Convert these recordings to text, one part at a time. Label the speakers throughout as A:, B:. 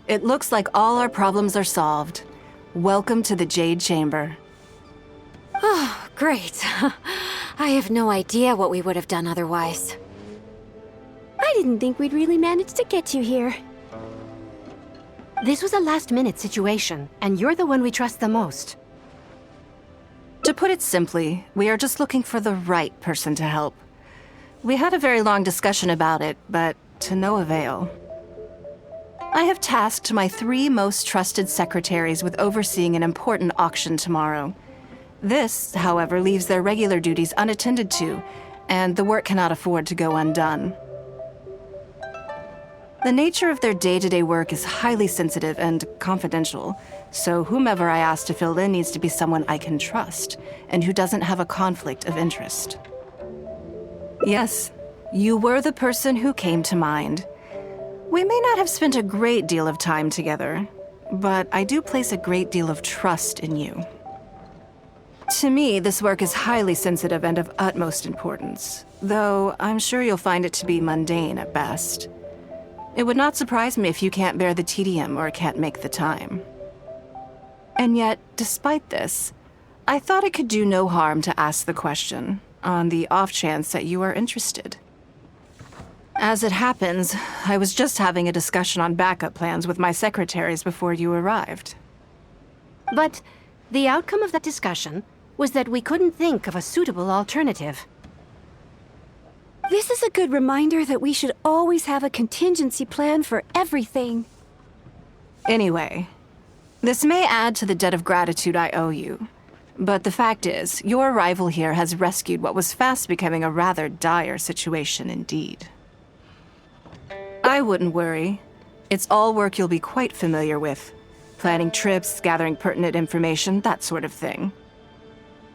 A: It looks like all our problems are solved. Welcome to the Jade Chamber.
B: Oh, great. I have no idea what we would have done otherwise.
C: I didn't think we'd really manage to get you here.
D: This was a last-minute situation, and you're the one we trust the most.
A: To put it simply, we are just looking for the right person to help. We had a very long discussion about it, but to no avail. I have tasked my 3 most trusted secretaries with overseeing an important auction tomorrow. This, however, leaves their regular duties unattended to, and the work cannot afford to go undone. The nature of their day-to-day work is highly sensitive and confidential, so whomever I ask to fill in needs to be someone I can trust, and who doesn't have a conflict of interest. Yes, you were the person who came to mind. We may not have spent a great deal of time together, but I do place a great deal of trust in you. To me, this work is highly sensitive and of utmost importance, though I'm sure you'll find it to be mundane at best. It would not surprise me if you can't bear the tedium or can't make the time. And yet, despite this, I thought it could do no harm to ask the question, on the off chance that you are interested. As it happens, I was just having a discussion on backup plans with my secretaries before you arrived.
D: But the outcome of that discussion was that we couldn't think of a suitable alternative.
C: This is a good reminder that we should always have a contingency plan for everything.
A: Anyway, this may add to the debt of gratitude I owe you, but the fact is, your arrival here has rescued what was fast becoming a rather dire situation indeed. I wouldn't worry. It's all work you'll be quite familiar with. Planning trips, gathering pertinent information, that sort of thing.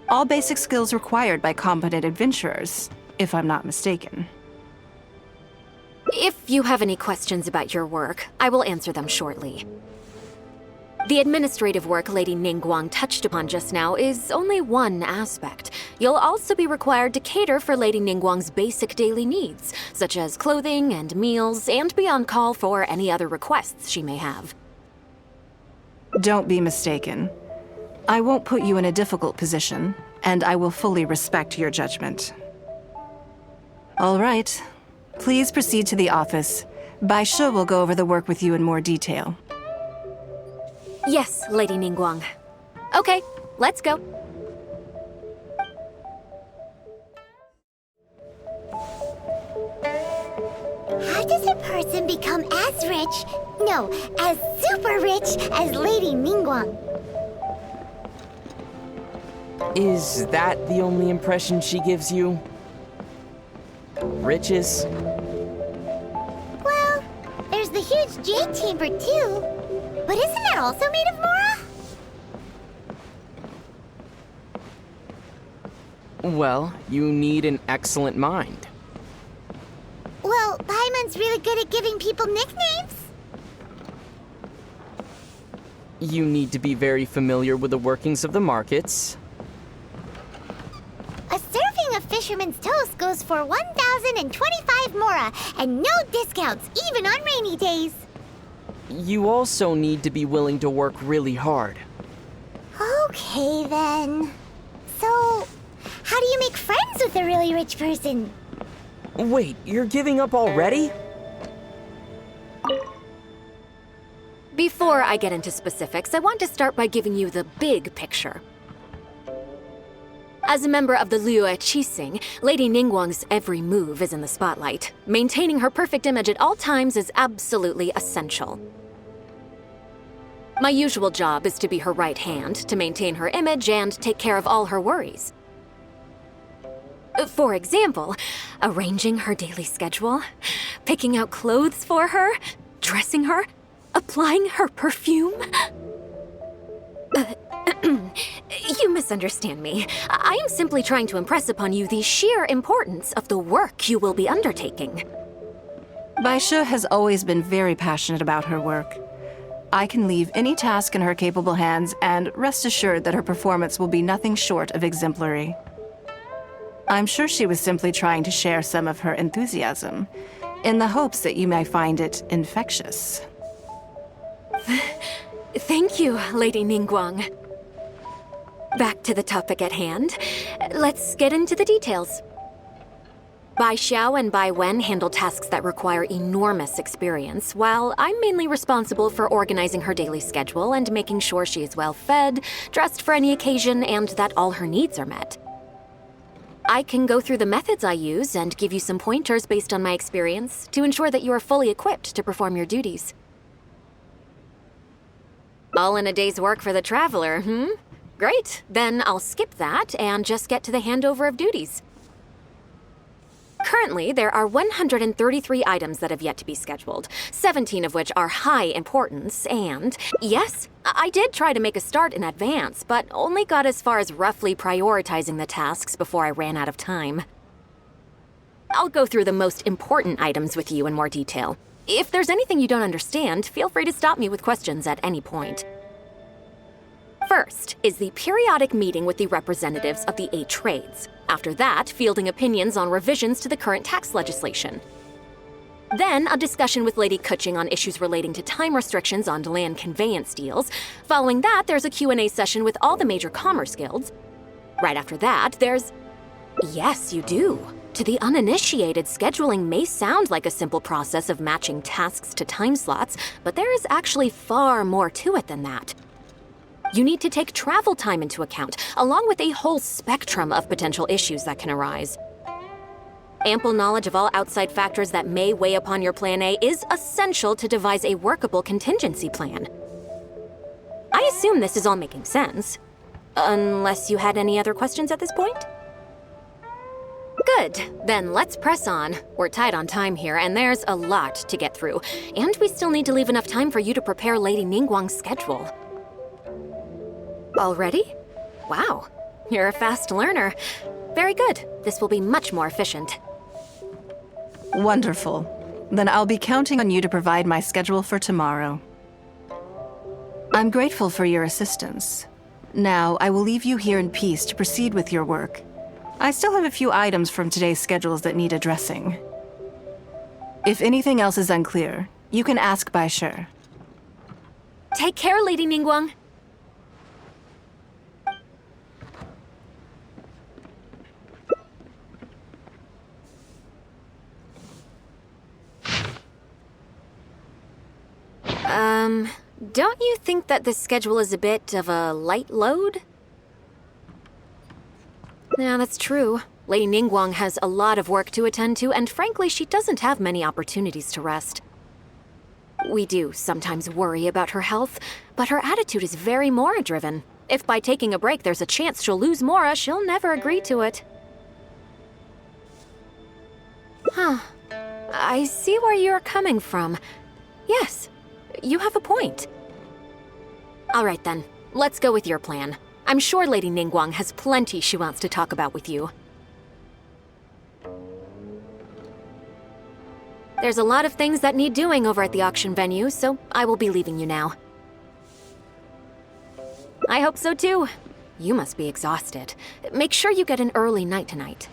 A: All basic skills required by competent adventurers, if I'm not mistaken.
B: If you have any questions about your work, I will answer them shortly. The administrative work Lady Ningguang touched upon just now is only one aspect. You'll also be required to cater for Lady Ningguang's basic daily needs, such as clothing and meals, and be on call for any other requests she may have.
A: Don't be mistaken. I won't put you in a difficult position, and I will fully respect your judgment. All right. Please proceed to the office. Bai Shi will go over the work with you in more detail.
B: Yes, Lady Ningguang. Okay, let's go.
E: How does a person become as rich, no, as super rich as Lady Ningguang?
F: Is that the only impression she gives you? Riches?
E: Well, there's the huge jade chamber too. But isn't that also made of Mora?
F: Well, you need an excellent mind.
E: Well, Paimon's really good at giving people nicknames.
F: You need to be very familiar with the workings of the markets.
E: A serving of fisherman's toast goes for 1,025 Mora, and no discounts, even on rainy days.
F: You also need to be willing to work really hard.
E: Okay, then. So, how do you make friends with a really rich person?
F: Wait, you're giving up already?
B: Before I get into specifics, I want to start by giving you the big picture. As a member of the Liyue Qixing, Lady Ningguang's every move is in the spotlight. Maintaining her perfect image at all times is absolutely essential. My usual job is to be her right hand, to maintain her image and take care of all her worries. For example, arranging her daily schedule, picking out clothes for her, dressing her, applying her perfume. You misunderstand me. I am simply trying to impress upon you the sheer importance of the work you will be undertaking.
A: Baisha has always been very passionate about her work. I can leave any task in her capable hands and rest assured that her performance will be nothing short of exemplary. I'm sure she was simply trying to share some of her enthusiasm, in the hopes that you may find it infectious.
B: Thank you, Lady Ningguang. Back to the topic at hand. Let's get into the details. Bai Xiao and Bai Wen handle tasks that require enormous experience, while I'm mainly responsible for organizing her daily schedule and making sure she is well fed, dressed for any occasion, and that all her needs are met. I can go through the methods I use and give you some pointers based on my experience to ensure that you are fully equipped to perform your duties. All in a day's work for the traveler, Great, then I'll skip that and just get to the handover of duties. Currently, there are 133 items that have yet to be scheduled, 17 of which are high importance, and yes, I did try to make a start in advance, but only got as far as roughly prioritizing the tasks before I ran out of time. I'll go through the most important items with you in more detail. If there's anything you don't understand, feel free to stop me with questions at any point. First is the periodic meeting with the representatives of the 8 trades. After that, fielding opinions on revisions to the current tax legislation. Then, a discussion with Lady Qiqi on issues relating to time restrictions on land conveyance deals. Following that, there's a Q&A session with all the major commerce guilds. Right after that, there's... Yes, you do. To the uninitiated, scheduling may sound like a simple process of matching tasks to time slots, but there is actually far more to it than that. You need to take travel time into account, along with a whole spectrum of potential issues that can arise. Ample knowledge of all outside factors that may weigh upon your Plan A is essential to devise a workable contingency plan. I assume this is all making sense. Unless you had any other questions at this point? Good, then let's press on. We're tight on time here, and there's a lot to get through. And we still need to leave enough time for you to prepare Lady Ningguang's schedule. Already? Wow, you're a fast learner. Very good. This will be much more efficient.
A: Wonderful. Then I'll be counting on you to provide my schedule for tomorrow. I'm grateful for your assistance. Now, I will leave you here in peace to proceed with your work. I still have a few items from today's schedules that need addressing. If anything else is unclear, you can ask Bai Shi.
B: Take care, Lady Ningguang. Don't you think that this schedule is a bit of a light load? Yeah, that's true. Lady Ningguang has a lot of work to attend to, and frankly, she doesn't have many opportunities to rest. We do sometimes worry about her health, but her attitude is very Mora-driven. If by taking a break there's a chance she'll lose Mora, she'll never agree to it. Huh. I see where you're coming from. Yes, you have a point. All right then, let's go with your plan. I'm sure Lady Ningguang has plenty she wants to talk about with you. There's a lot of things that need doing over at the auction venue, so I will be leaving you now. I hope so too. You must be exhausted. Make sure you get an early night tonight.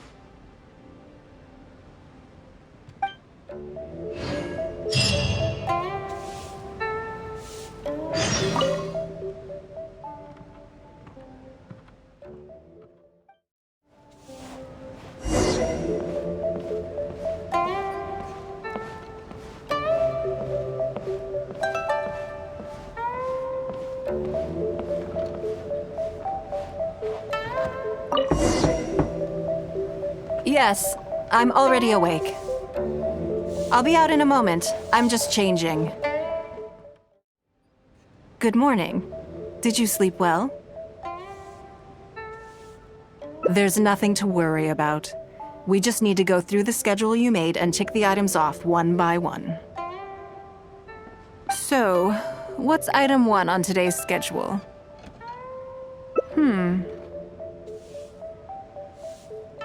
A: Yes, I'm already awake. I'll be out in a moment. I'm just changing. Good morning. Did you sleep well? There's nothing to worry about. We just need to go through the schedule you made and tick the items off one by one. So, what's item 1 on today's schedule?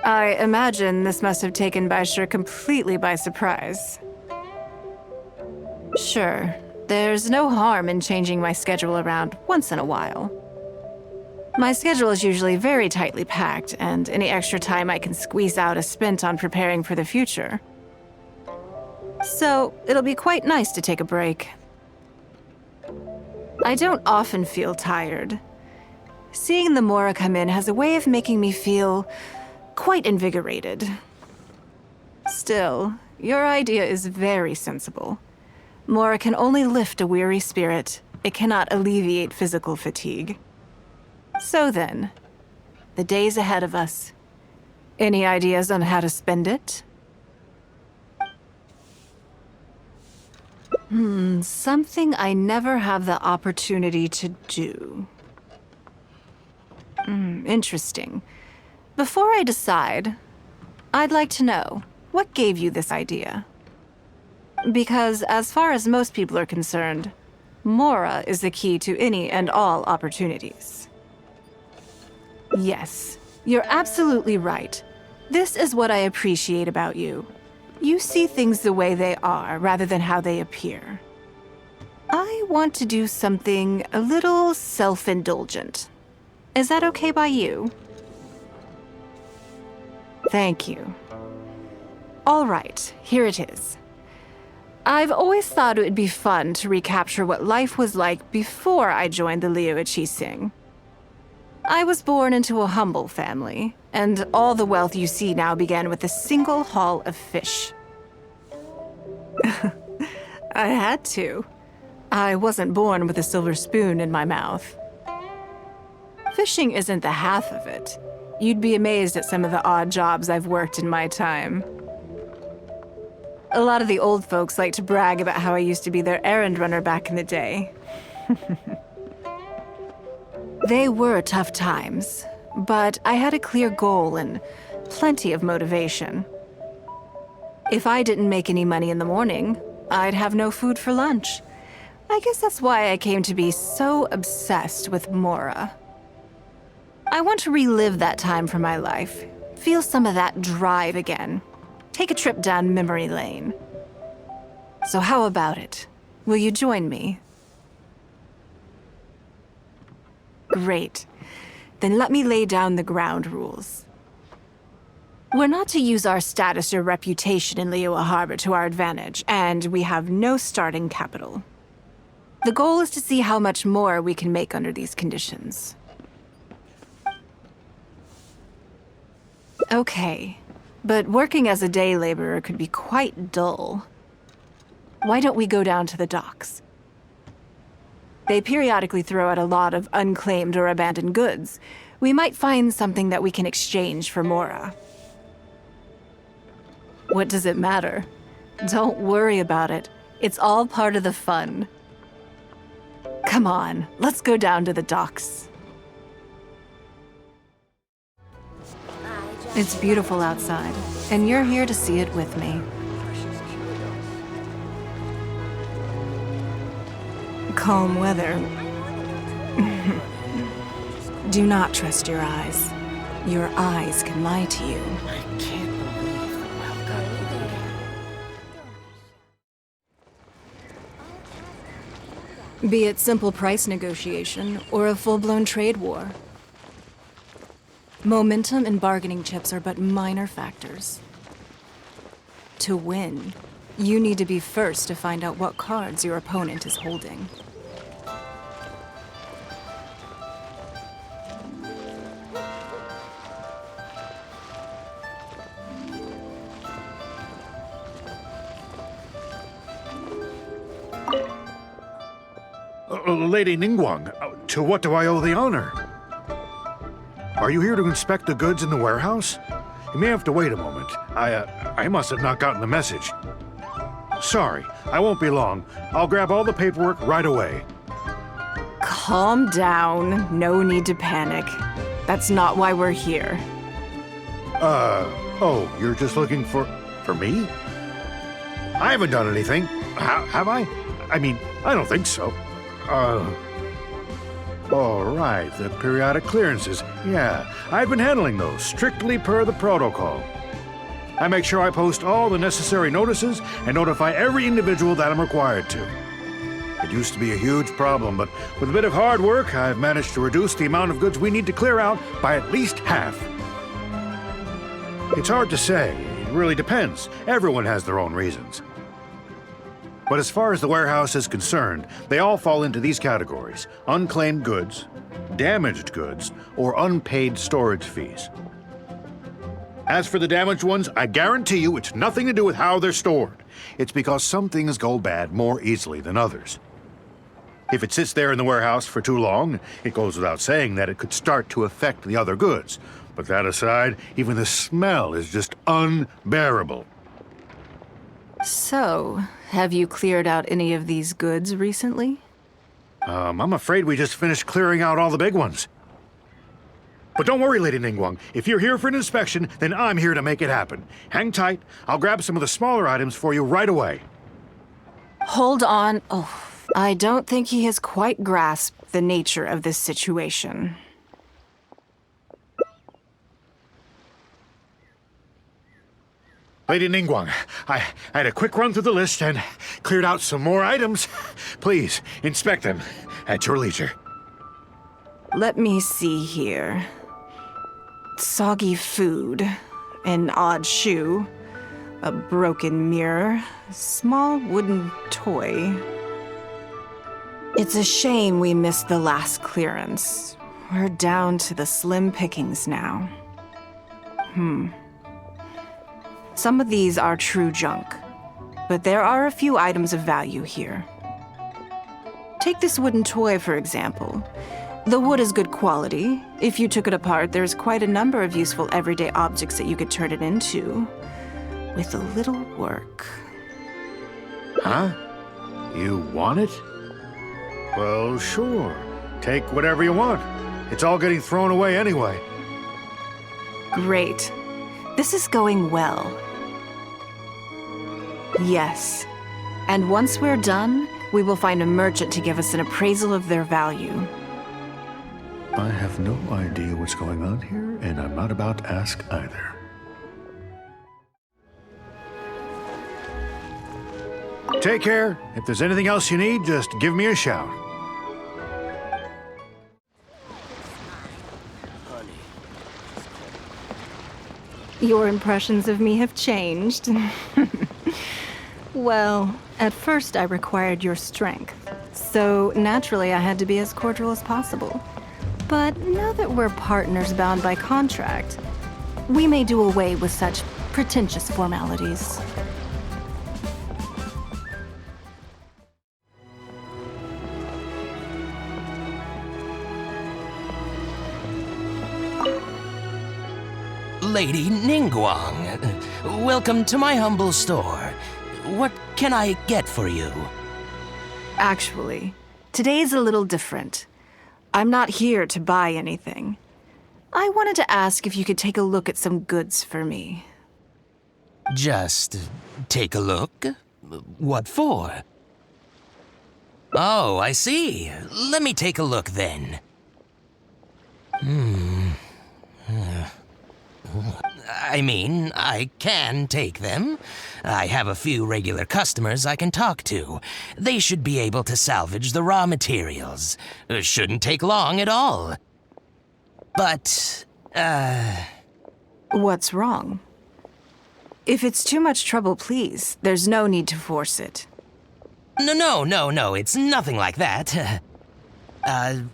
A: I imagine this must have taken Baisher completely by surprise. Sure, there's no harm in changing my schedule around once in a while. My schedule is usually very tightly packed, and any extra time I can squeeze out is spent on preparing for the future. So, it'll be quite nice to take a break. I don't often feel tired. Seeing the Mora come in has a way of making me feel quite invigorated. Still, your idea is very sensible. Mora can only lift a weary spirit. It cannot alleviate physical fatigue. So then, the days ahead of us. Any ideas on how to spend it? Something I never have the opportunity to do. Interesting. Before I decide, I'd like to know, what gave you this idea? Because as far as most people are concerned, Mora is the key to any and all opportunities. Yes, you're absolutely right. This is what I appreciate about you. You see things the way they are, rather than how they appear. I want to do something a little self-indulgent. Is that okay by you? Thank you. All right, here it is. I've always thought it would be fun to recapture what life was like before I joined the Liu Qixing. I was born into a humble family, and all the wealth you see now began with a single haul of fish. I had to. I wasn't born with a silver spoon in my mouth. Fishing isn't the half of it. You'd be amazed at some of the odd jobs I've worked in my time. A lot of the old folks like to brag about how I used to be their errand runner back in the day. They were tough times, but I had a clear goal and plenty of motivation. If I didn't make any money in the morning, I'd have no food for lunch. I guess that's why I came to be so obsessed with Mora. I want to relive that time for my life, feel some of that drive again, take a trip down memory lane. So how about it? Will you join me? Great. Then let me lay down the ground rules. We're not to use our status or reputation in Liyue Harbor to our advantage, and we have no starting capital. The goal is to see how much more we can make under these conditions. Okay, but working as a day laborer could be quite dull. Why don't we go down to the docks? They periodically throw out a lot of unclaimed or abandoned goods. We might find something that we can exchange for Mora. What does it matter? Don't worry about it. It's all part of the fun. Come on, let's go down to the docks. It's beautiful outside, and you're here to see it with me. Calm weather. Do not trust your eyes. Your eyes can lie to you.
F: I can't believe the welcome.
A: Be it simple price negotiation or a full-blown trade war. Momentum and bargaining chips are but minor factors. To win, you need to be first to find out what cards your opponent is holding.
G: Lady Ningguang, to what do I owe the honor? Are you here to inspect the goods in the warehouse? You may have to wait a moment. I must have not gotten the message. Sorry, I won't be long. I'll grab all the paperwork right away.
A: Calm down. No need to panic. That's not why we're here.
G: Oh, you're just looking for me? I haven't done anything. Have I? I mean, I don't think so. All right, the periodic clearances. Yeah, I've been handling those, strictly per the protocol. I make sure I post all the necessary notices and notify every individual that I'm required to. It used to be a huge problem, but with a bit of hard work, I've managed to reduce the amount of goods we need to clear out by at least half. It's hard to say. It really depends. Everyone has their own reasons. But as far as the warehouse is concerned, they all fall into these categories: unclaimed goods, damaged goods, or unpaid storage fees. As for the damaged ones, I guarantee you it's nothing to do with how they're stored. It's because some things go bad more easily than others. If it sits there in the warehouse for too long, it goes without saying that it could start to affect the other goods. But that aside, even the smell is just unbearable.
A: So, have you cleared out any of these goods recently?
G: I'm afraid we just finished clearing out all the big ones. But don't worry, Lady Ningguang. If you're here for an inspection, then I'm here to make it happen. Hang tight. I'll grab some of the smaller items for you right away.
A: Hold on. Oh, I don't think he has quite grasped the nature of this situation.
G: Lady Ningguang, I had a quick run through the list and cleared out some more items. Please, inspect them at your leisure.
A: Let me see here. Soggy food, an odd shoe, a broken mirror, small wooden toy. It's a shame we missed the last clearance. We're down to the slim pickings now. Some of these are true junk, but there are a few items of value here. Take this wooden toy, for example. The wood is good quality. If you took it apart, there's quite a number of useful everyday objects that you could turn it into, with a little work.
G: Huh? You want it? Well, sure. Take whatever you want. It's all getting thrown away anyway.
A: Great. This is going well. Yes. And once we're done, we will find a merchant to give us an appraisal of their value.
G: I have no idea what's going on here, and I'm not about to ask either. Take care. If there's anything else you need, just give me a shout.
A: Your impressions of me have changed. Well, at first I required your strength, so naturally I had to be as cordial as possible. But now that we're partners bound by contract, we may do away with such pretentious formalities.
H: Lady Ningguang, welcome to my humble store. What can I get for you?
A: Actually, today's a little different. I'm not here to buy anything. I wanted to ask if you could take a look at some goods for me.
H: Just take a look? What for? Oh, I see. Let me take a look then. I mean, I can take them. I have a few regular customers I can talk to. They should be able to salvage the raw materials. Shouldn't take long at all. But,
A: What's wrong? If it's too much trouble, please, there's no need to force it.
H: No, it's nothing like that.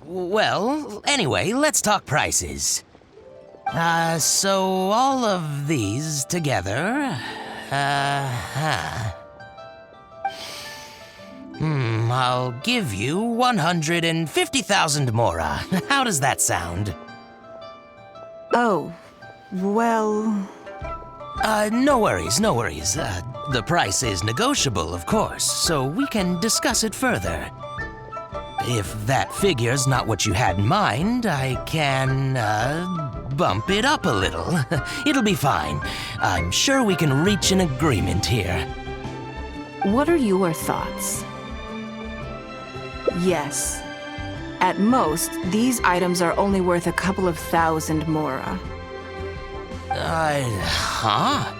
H: Well, anyway, let's talk prices. So all of these together, I'll give you 150,000 mora. How does that sound?
A: Oh, well...
H: No worries. The price is negotiable, of course, so we can discuss it further. If that figure's not what you had in mind, I can, bump it up a little. It'll be fine. I'm sure we can reach an agreement here.
A: What are your thoughts? Yes. At most, these items are only worth a couple of thousand mora.
H: Huh?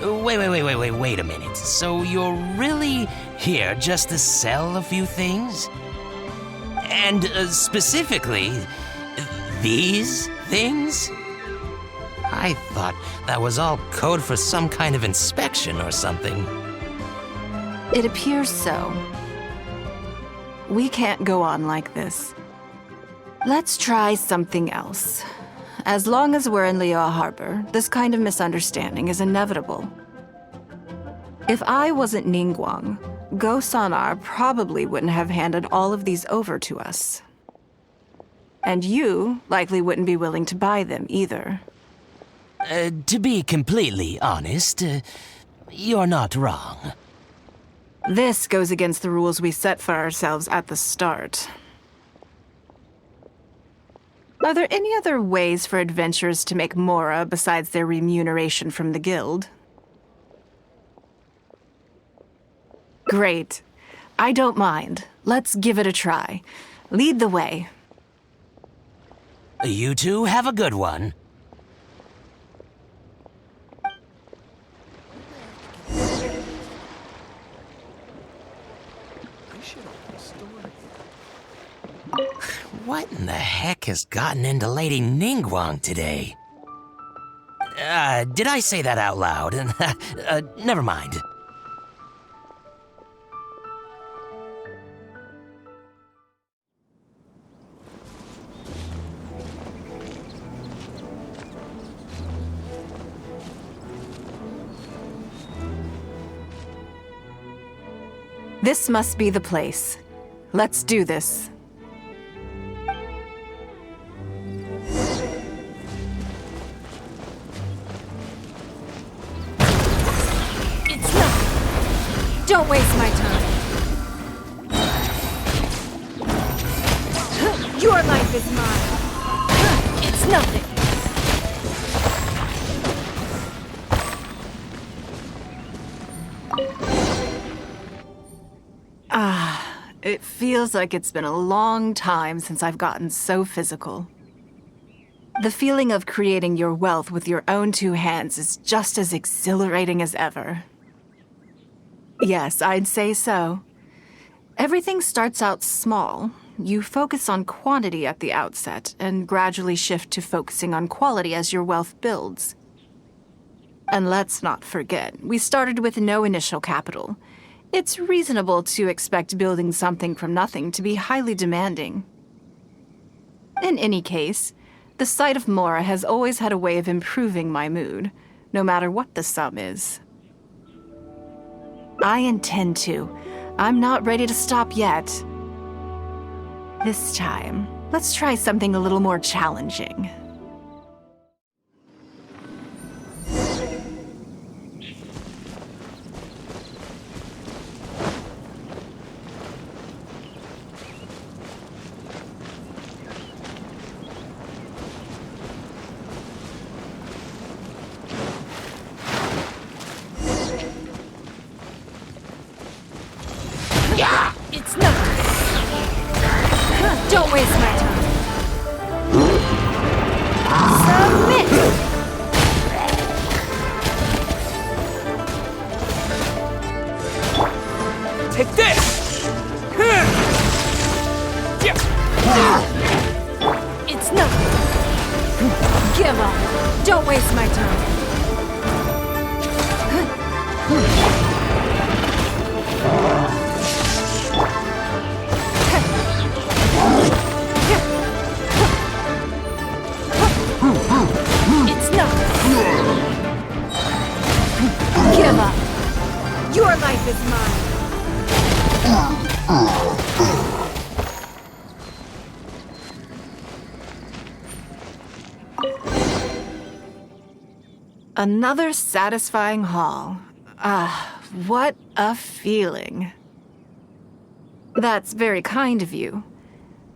H: Wait a minute. So you're really here just to sell a few things? And specifically, these things? I thought that was all code for some kind of inspection or something.
A: It appears so. We can't go on like this. Let's try something else. As long as we're in Liyue Harbor, this kind of misunderstanding is inevitable. If I wasn't Ningguang, Go-Sanar probably wouldn't have handed all of these over to us. And you likely wouldn't be willing to buy them either.
H: To be completely honest, you're not wrong.
A: This goes against the rules we set for ourselves at the start. Are there any other ways for adventurers to make mora besides their remuneration from the guild? Great. I don't mind. Let's give it a try. Lead the way.
H: You two have a good one. What in the heck has gotten into Lady Ningguang today? Did I say that out loud? Never mind.
A: This must be the place. Let's do this.
D: It's nothing. Don't waste my time. Your life is mine. It's nothing.
A: It feels like it's been a long time since I've gotten so physical. The feeling of creating your wealth with your own two hands is just as exhilarating as ever. Yes, I'd say so. Everything starts out small. You focus on quantity at the outset, and gradually shift to focusing on quality as your wealth builds. And let's not forget, we started with no initial capital. It's reasonable to expect building something from nothing to be highly demanding. In any case, the sight of mora has always had a way of improving my mood, no matter what the sum is. I intend to. I'm not ready to stop yet. This time, let's try something a little more challenging.
D: It's nothing. Don't waste my time. Submit!
F: Take this!
D: It's nothing. Give up. Don't waste my time. It's nothing. Give up. Your life is mine.
A: Another satisfying haul. What a feeling. That's very kind of you.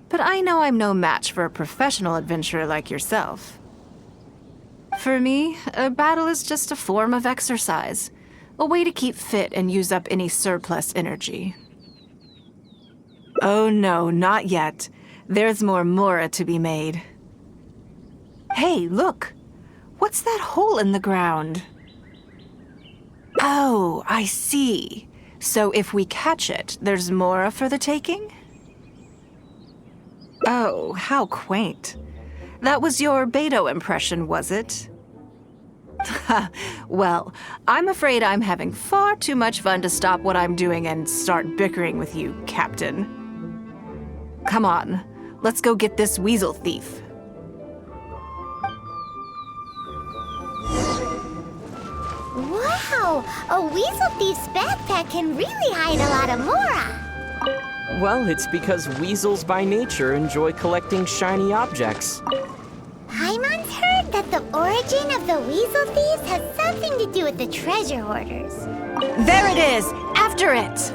A: But I know I'm no match for a professional adventurer like yourself. For me, a battle is just a form of exercise, a way to keep fit and use up any surplus energy. Oh no, not yet. There's more Mora to be made. Hey, look! What's that hole in the ground? Oh, I see. So if we catch it, there's Mora for the taking? Oh, how quaint. That was your Beto impression, was it? Well, I'm afraid I'm having far too much fun to stop what I'm doing and start bickering with you, Captain. Come on, let's go get this weasel thief.
E: Wow! A weasel thief's backpack can really hide a lot of Mora.
F: Well, it's because weasels by nature enjoy collecting shiny objects.
E: Paimon's heard that the origin of the weasel thieves has something to do with the treasure hoarders.
A: There it is! After it!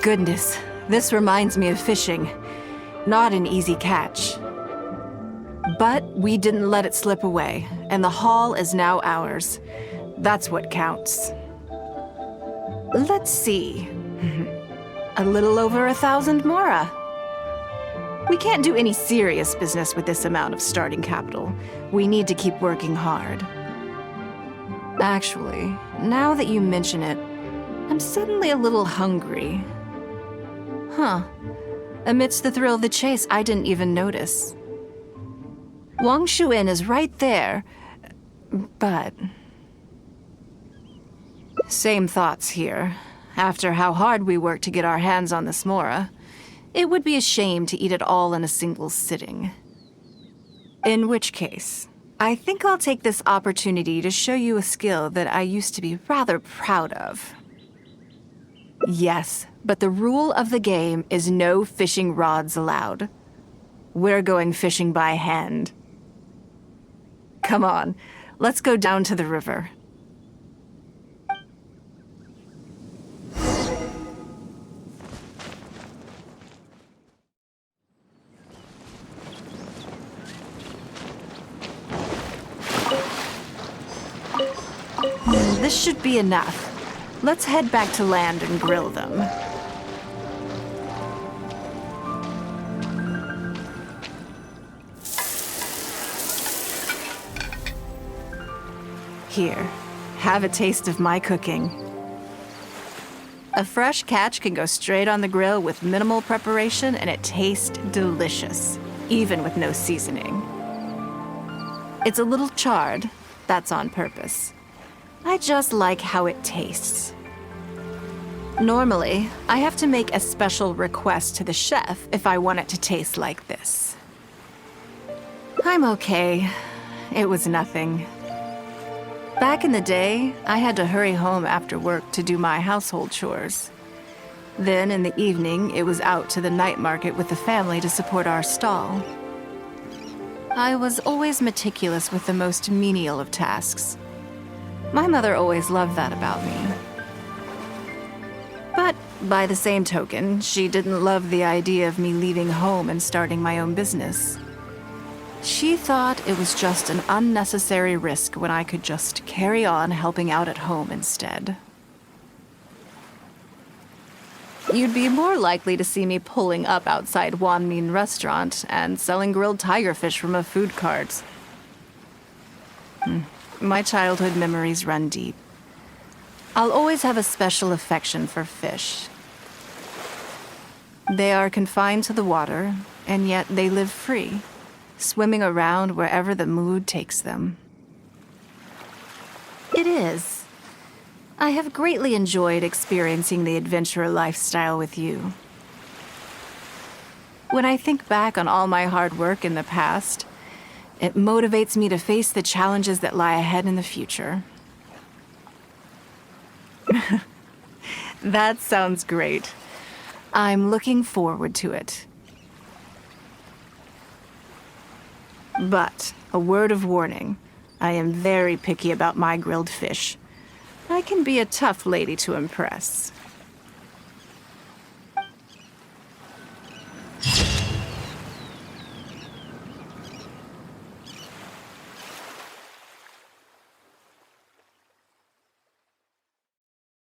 A: Goodness, this reminds me of fishing. Not an easy catch. But we didn't let it slip away, and the haul is now ours. That's what counts. Let's see. A little over 1,000 Mora. We can't do any serious business with this amount of starting capital. We need to keep working hard. Actually, now that you mention it, I'm suddenly a little hungry. Huh. Amidst the thrill of the chase, I didn't even notice. Wangshu Inn is right there, but... Same thoughts here. After how hard we worked to get our hands on this Mora, it would be a shame to eat it all in a single sitting. In which case, I think I'll take this opportunity to show you a skill that I used to be rather proud of. Yes, but the rule of the game is no fishing rods allowed. We're going fishing by hand. Come on, let's go down to the river. This should be enough. Let's head back to land and grill them. Here, have a taste of my cooking. A fresh catch can go straight on the grill with minimal preparation and it tastes delicious, even with no seasoning. It's a little charred, that's on purpose. I just like how it tastes. Normally, I have to make a special request to the chef if I want it to taste like this. I'm okay. It was nothing. Back in the day, I had to hurry home after work to do my household chores. Then, in the evening, it was out to the night market with the family to support our stall. I was always meticulous with the most menial of tasks. My mother always loved that about me. But by the same token, she didn't love the idea of me leaving home and starting my own business. She thought it was just an unnecessary risk when I could just carry on helping out at home instead. You'd be more likely to see me pulling up outside Wanmin Restaurant and selling grilled tigerfish from a food cart. My childhood memories run deep. I'll always have a special affection for fish. They are confined to the water, and yet they live free, swimming around wherever the mood takes them. It is. I have greatly enjoyed experiencing the adventurer lifestyle with you. When I think back on all my hard work in the past, it motivates me to face the challenges that lie ahead in the future. That sounds great. I'm looking forward to it. But, a word of warning, I am very picky about my grilled fish. I can be a tough lady to impress.